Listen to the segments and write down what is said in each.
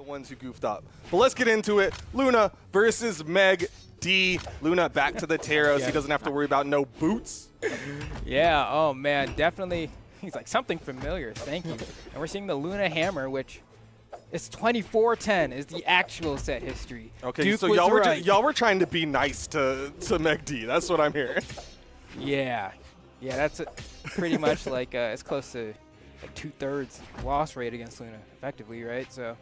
the ones who goofed up. But let's get into it. Luna versus MegD. Luna back to the Taros. He doesn't have to worry about no boots. Yeah, oh man, definitely. He's like, something familiar, thank you. And we're seeing the Luna Hammer, which is 24-10 is the actual set history. Okay, Duke so y'all were trying to be nice to MegD. That's what I'm hearing. Yeah, that's pretty much like it's close to like 2/3 loss rate against Luna, effectively, right? So.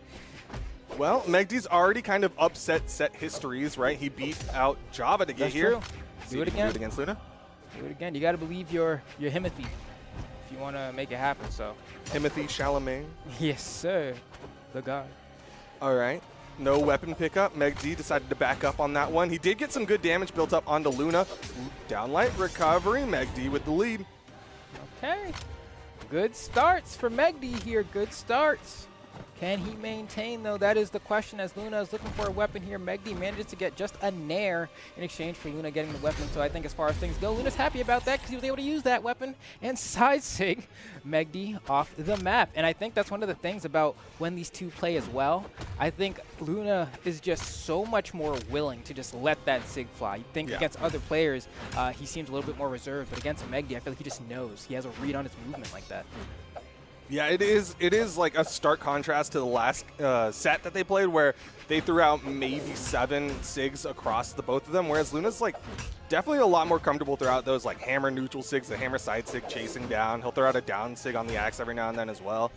Well, MegD's already kind of upset set histories, right? He beat out Java to get That's here. True. Do it again. Do it against Luna. Do it again. You got to believe your Himothy if you want to make it happen. So. Timothy Chalamet. Yes, sir. The guy. All right. No weapon pickup. MegD decided to back up on that one. He did get some good damage built up onto Luna. Downlight recovery. MegD with the lead. Okay. Good starts for MegD here. Good starts. Can he maintain, though? That is the question, as Luna is looking for a weapon here. MegD manages to get just a nair in exchange for Luna getting the weapon. So I think as far as things go, Luna's happy about that because he was able to use that weapon and side sig MegD off the map. And I think that's one of the things about when these two play as well. I think Luna is just so much more willing to just let that sig fly. You think against other players, he seems a little bit more reserved. But against MegD, I feel like he just knows. He has a read on his movement like that. Yeah, it is like a stark contrast to the last set that they played where they threw out maybe 7 SIGs across the both of them, whereas Luna's like definitely a lot more comfortable throughout those like hammer neutral SIGs, the hammer side SIG chasing down. He'll throw out a down SIG on the axe every now and then as well.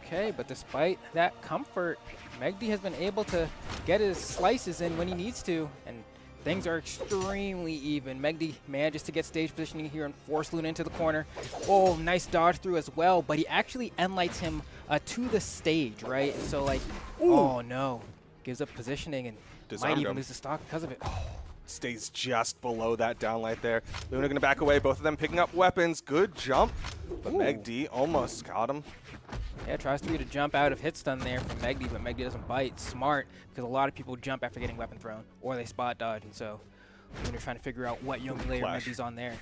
Okay, but despite that comfort, MegD has been able to get his slices in when he needs to, and things are extremely even. MegD manages to get stage positioning here and force Luna into the corner. Oh, nice dodge through as well, but he actually endlights him to the stage, right? And so, like, oh no. Gives up positioning and might even lose the stock because of it. Stays just below that downlight there. Luna going to back away. Both of them picking up weapons. Good jump, but MegD almost got him. Yeah, tries to jump out of hit stun there from MegD, but MegD doesn't bite. Smart, because a lot of people jump after getting weapon thrown, or they spot dodge, and so Luna trying to figure out what Yomi layer MegD's on there.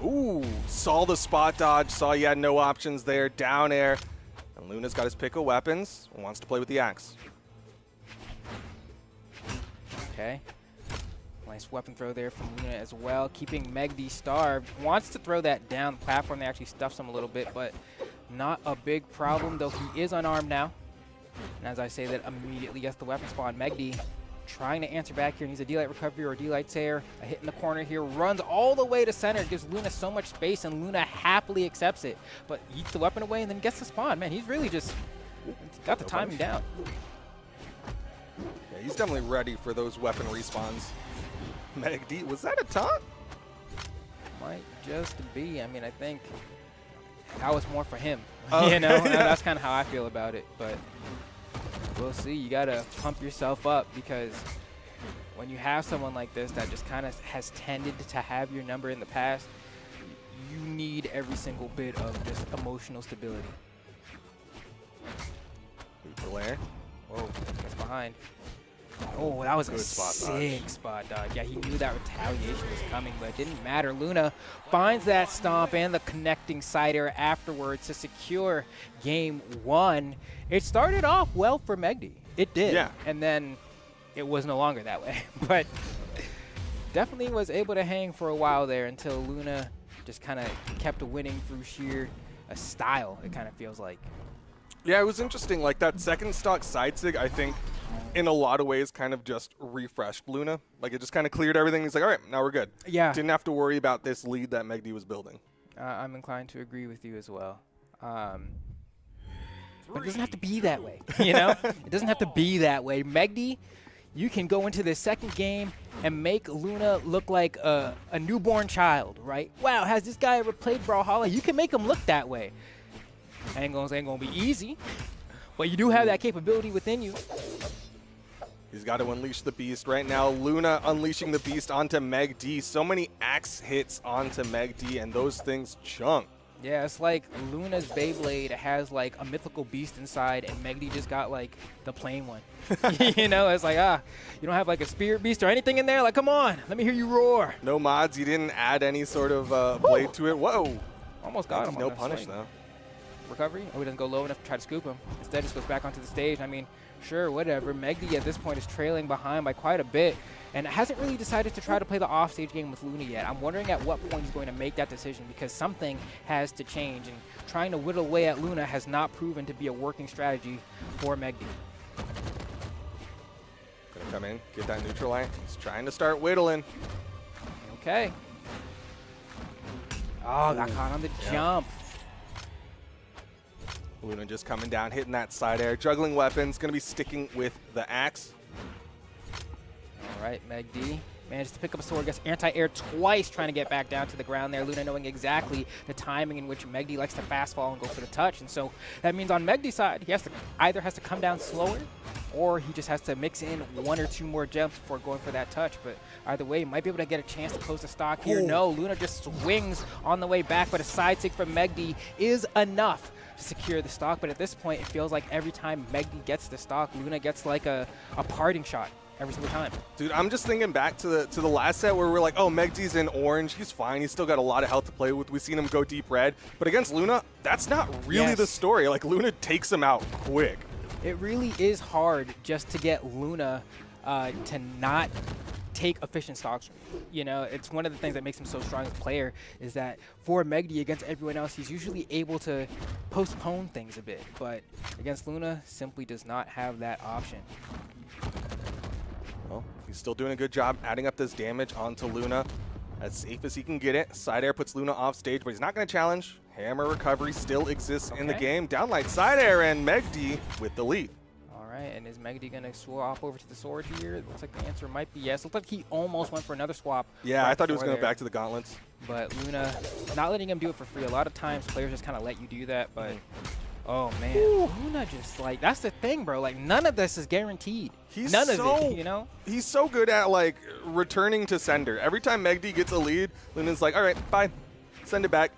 Ooh, saw the spot dodge, saw he had no options there, down air, and Luna's got his pick of weapons and wants to play with the axe. Okay. Nice weapon throw there from Luna as well, keeping MegD starved. Wants to throw that down the platform. They actually stuffs him a little bit, but not a big problem, though he is unarmed now. And as I say that, immediately gets the weapon spawn. MegD trying to answer back here. Needs a D-Light recovery or D-Light tear. A hit in the corner here. Runs all the way to center. Gives Luna so much space, and Luna happily accepts it. But eats the weapon away and then gets the spawn. Man, he's really just got the timing down. Yeah, he's definitely ready for those weapon respawns. MegD, was that a taunt? Might just be. I mean, I think that was more for him. You know, that's kind of how I feel about it. But we'll see. You got to pump yourself up, because when you have someone like this that just kind of has tended to have your number in the past, you need every single bit of just emotional stability. Blair. Whoa, that's behind. Oh, that was a sick spot dodge. Yeah, he knew that retaliation was coming, but it didn't matter. Luna finds that stomp and the connecting side air afterwards to secure game 1. It started off well for MegD. It did. Yeah. And then it was no longer that way. But definitely was able to hang for a while there until Luna just kind of kept winning through sheer style, it kind of feels like. Yeah, it was interesting. Like that second stock side sig, I think, in a lot of ways, kind of just refreshed Luna. Like it just kind of cleared everything. He's like, all right, now we're good. Yeah. Didn't have to worry about this lead that MegD was building. I'm inclined to agree with you as well. But it doesn't have to be that way, you know? It doesn't have to be that way. MegD, you can go into the second game and make Luna look like a newborn child, right? Wow, has this guy ever played Brawlhalla? You can make him look that way. Ain't gonna be easy, but you do have that capability within you. He's got to unleash the beast right now. Luna unleashing the beast onto MegD. So many axe hits onto MegD, and those things chunk. Yeah, it's like Luna's Beyblade has like a mythical beast inside, and MegD just got like the plain one. You know, it's like, you don't have like a spirit beast or anything in there? Like, come on, let me hear you roar. No mods, you didn't add any sort of blade to it. Whoa. Almost got him. No on the punish, swing. though. Recovery. Oh, he doesn't go low enough to try to scoop him. Instead, just goes back onto the stage. I mean, sure, whatever. MegD at this point is trailing behind by quite a bit and hasn't really decided to try to play the offstage game with Luna yet. I'm wondering at what point he's going to make that decision because something has to change, and trying to whittle away at Luna has not proven to be a working strategy for MegD. Gonna come in, get that neutral line. He's trying to start whittling. Okay. Oh, got caught on the jump. Luna just coming down, hitting that side air, juggling weapons, going to be sticking with the axe. All right, MegD manages to pick up a sword, gets anti-air twice, trying to get back down to the ground there. Luna knowing exactly the timing in which MegD likes to fast fall and go for the touch. And so that means on MegD's side, he either has to come down slower or he just has to mix in 1 or 2 more jumps before going for that touch. But either way, he might be able to get a chance to close the stock here. No, Luna just swings on the way back, but a side stick from MegD is enough to secure the stock. But at this point, it feels like every time MegD gets the stock, Luna gets like a parting shot every single time. Dude, I'm just thinking back to the last set where we're like, oh, MegD's in orange. He's fine. He's still got a lot of health to play with. We've seen him go deep red. But against Luna, that's not really the story. Like, Luna takes him out quick. It really is hard just to get Luna to not take efficient stocks. You know, it's one of the things that makes him so strong as a player is that for MegD against everyone else, he's usually able to postpone things a bit. But against Luna, simply does not have that option. Well, he's still doing a good job adding up this damage onto Luna. As safe as he can get it. Side air puts Luna off stage, but he's not going to challenge. Hammer recovery still exists in the game. Downlight side air and MegD with the lead. All right, and is MegD going to swap over to the sword here? It looks like the answer might be yes. Looks like he almost went for another swap. Yeah, I thought he was going to go back to the gauntlets. But Luna not letting him do it for free. A lot of times players just kind of let you do that, but oh man, Luna just like, that's the thing, bro. Like, none of this is guaranteed. None of it, you know? He's so good at like returning to sender. Every time MegD gets a lead, Luna's like, all right, bye, send it back.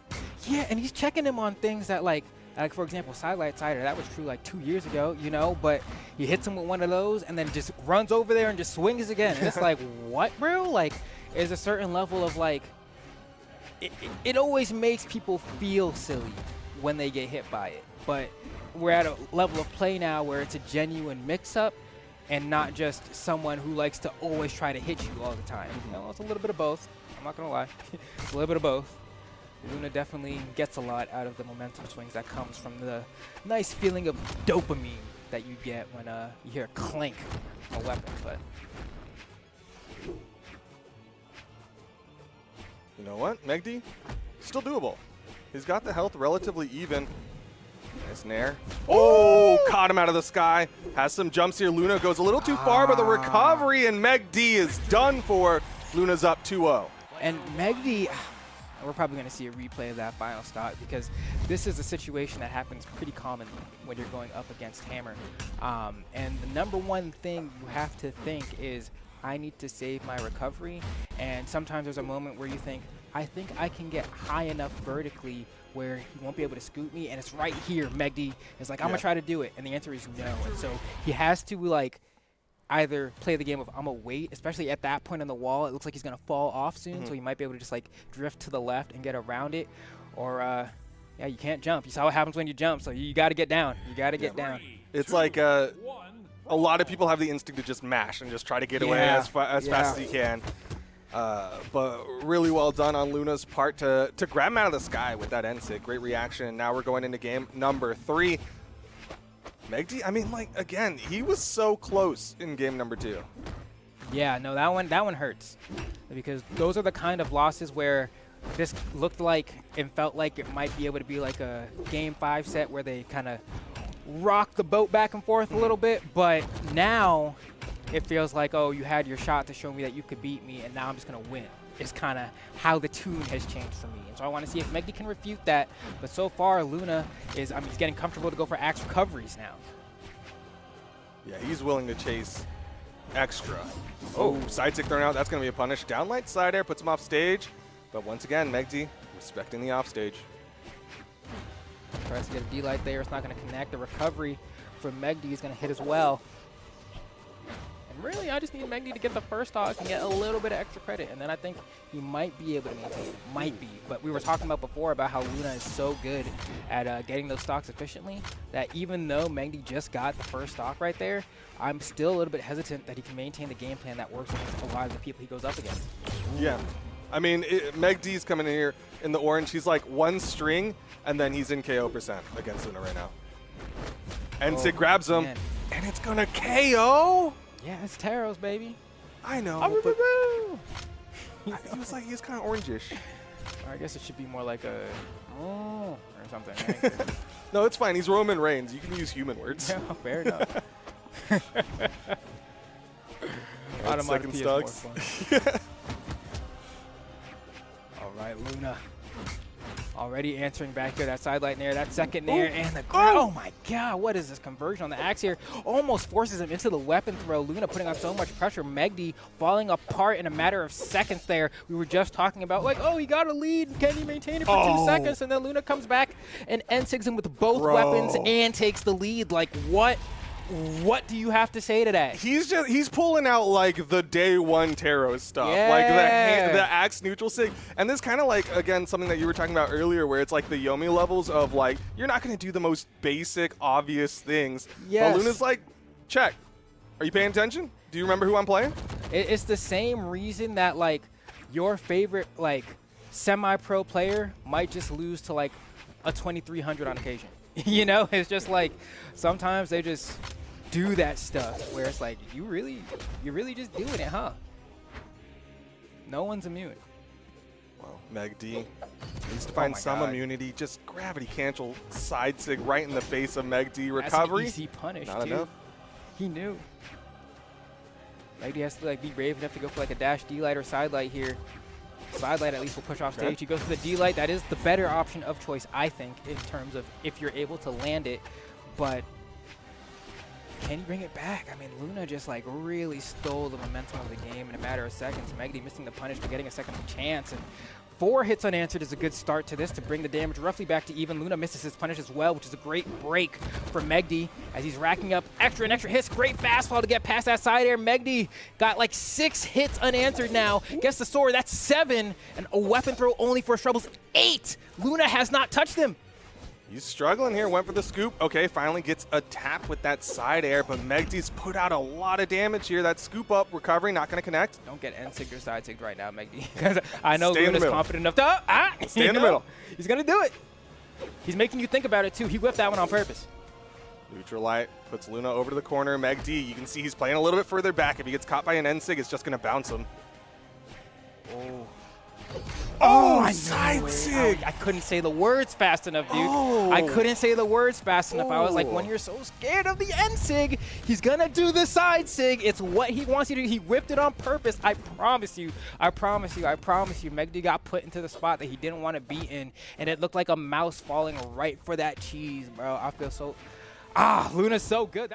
Yeah, and he's checking him on things that like for example, sidelight cider, that was true like 2 years ago, you know, but he hits him with one of those and then just runs over there and just swings again. And it's like, what, bro? Like, there's a certain level of like, it always makes people feel silly when they get hit by it. But we're at a level of play now where it's a genuine mix-up and not just someone who likes to always try to hit you all the time. You know, it's a little bit of both. I'm not going to lie. It's a little bit of both. Luna definitely gets a lot out of the momentum swings that comes from the nice feeling of dopamine that you get when you hear a clink of a weapon. But you know what? MegD, still doable. He's got the health relatively even. Nice nair. Oh, caught him out of the sky. Has some jumps here. Luna goes a little too far, but the recovery, and MegD is done for. Luna's up 2-0. And MegD, we're probably going to see a replay of that final stock because this is a situation that happens pretty commonly when you're going up against Hammer. And the number one thing you have to think is, I need to save my recovery. And sometimes there's a moment where you think I can get high enough vertically where he won't be able to scoop me, and it's right here. MegD is like, I'm gonna try to do it, and the answer is no. And so he has to like either play the game of I'm gonna wait, especially at that point on the wall. It looks like he's gonna fall off soon, so he might be able to just like drift to the left and get around it, or yeah, you can't jump. You saw what happens when you jump, so you got to get down. You got to get down. It's like a lot of people have the instinct to just mash and just try to get away as fast as he can. But really well done on Luna's part to grab him out of the sky with that end sig. Great reaction. Now we're going into game number 3. MegD, I mean, like, again, he was so close in game number 2. Yeah, no, that one hurts because those are the kind of losses where this looked like and felt like it might be able to be like a game 5 set where they kind of rock the boat back and forth a little bit, but now it feels like, oh, you had your shot to show me that you could beat me, and now I'm just going to win. It's kind of how the tune has changed for me. And so I want to see if MegD can refute that. But so far, Luna is, he's getting comfortable to go for axe recoveries now. Yeah, he's willing to chase extra. Oh, side stick thrown out. That's going to be a punish. Downlight side air puts him off stage. But once again, MegD respecting the off stage. Tries to get a D-light there. It's not going to connect. The recovery from MegD is going to hit as well. And Really, I just need MegD to get the first stock and get a little bit of extra credit, and then I think he might be able to maintain it. Might be. But we were talking about before about how Luna is so good at getting those stocks efficiently that even though MegD just got the first stock right there, I'm still a little bit hesitant that he can maintain the game plan that works against a lot of the people he goes up against. Yeah. I mean, MegD's coming in here in the orange. He's like one string, and then he's in KO percent against Luna right now. And Sig grabs him, and it's going to KO? Yeah, it's Taros, baby. I know. He was like, he's kind of orangish. I guess it should be more like a or something. Right? No, it's fine. He's Roman Reigns. You can use human words. Yeah, fair enough. Second stocks. All right, Luna. Already answering back here, that side light nair, that second nair, and the oh my god, what is this conversion on the axe here? Almost forces him into the weapon throw. Luna putting on so much pressure. MegD falling apart in a matter of seconds there. We were just talking about, like, oh, he got a lead. Can he maintain it for 2 seconds? And then Luna comes back and end-sigs him with both weapons and takes the lead. Like, what do you have to say to that? He's pulling out like the day one Taros stuff, like the axe neutral sig, and this kind of like, again, something that you were talking about earlier, where it's like the Yomi levels of like, you're not going to do the most basic, obvious things. But Luna's like, check. Are you paying attention? Do you remember who I'm playing? It's the same reason that like your favorite like semi-pro player might just lose to like a 2300 on occasion. You know, it's just like sometimes they just do that stuff where it's like, you're really just doing it, huh? No one's immune. Well, MegD needs to find some immunity. Just gravity cancel side sig right in the face of MegD. Recovery. That's an easy punish, Not too. enough. He knew. MegD has to like be brave enough to go for like a dash D-light or side light here. Side light at least will push off stage. He goes for the D-light. That is the better option of choice, I think, in terms of if you're able to land it. But can he bring it back? I mean, Luna just like really stole the momentum of the game in a matter of seconds. MegD missing the punish, but getting a second chance. And 4 hits unanswered is a good start to this to bring the damage roughly back to even. Luna misses his punish as well, which is a great break for MegD as he's racking up extra and extra hits. Great fastball to get past that side air. MegD got like 6 hits unanswered now. Gets the sword, that's 7. And a weapon throw only for Struggles 8. Luna has not touched him. He's struggling here, went for the scoop. Okay, finally gets a tap with that side air, but MegD's put out a lot of damage here. That scoop up, recovery, not going to connect. Don't get end-sigged or side-sigged right now, MegD, because I know Luna's confident enough to stay in the middle. He's going to do it. He's making you think about it, too. He whipped that one on purpose. Neutral light puts Luna over to the corner. MegD, you can see he's playing a little bit further back. If he gets caught by an end-sig, it's just going to bounce him. Oh, side sig! I couldn't say the words fast enough, dude. I couldn't say the words fast enough. I was like, when you're so scared of the end sig, he's gonna do the side sig. It's what he wants you to do. He whipped it on purpose. I promise you. I promise you. I promise you. MegD got put into the spot that he didn't want to be in, and it looked like a mouse falling right for that cheese, bro. I feel so... Luna's so good.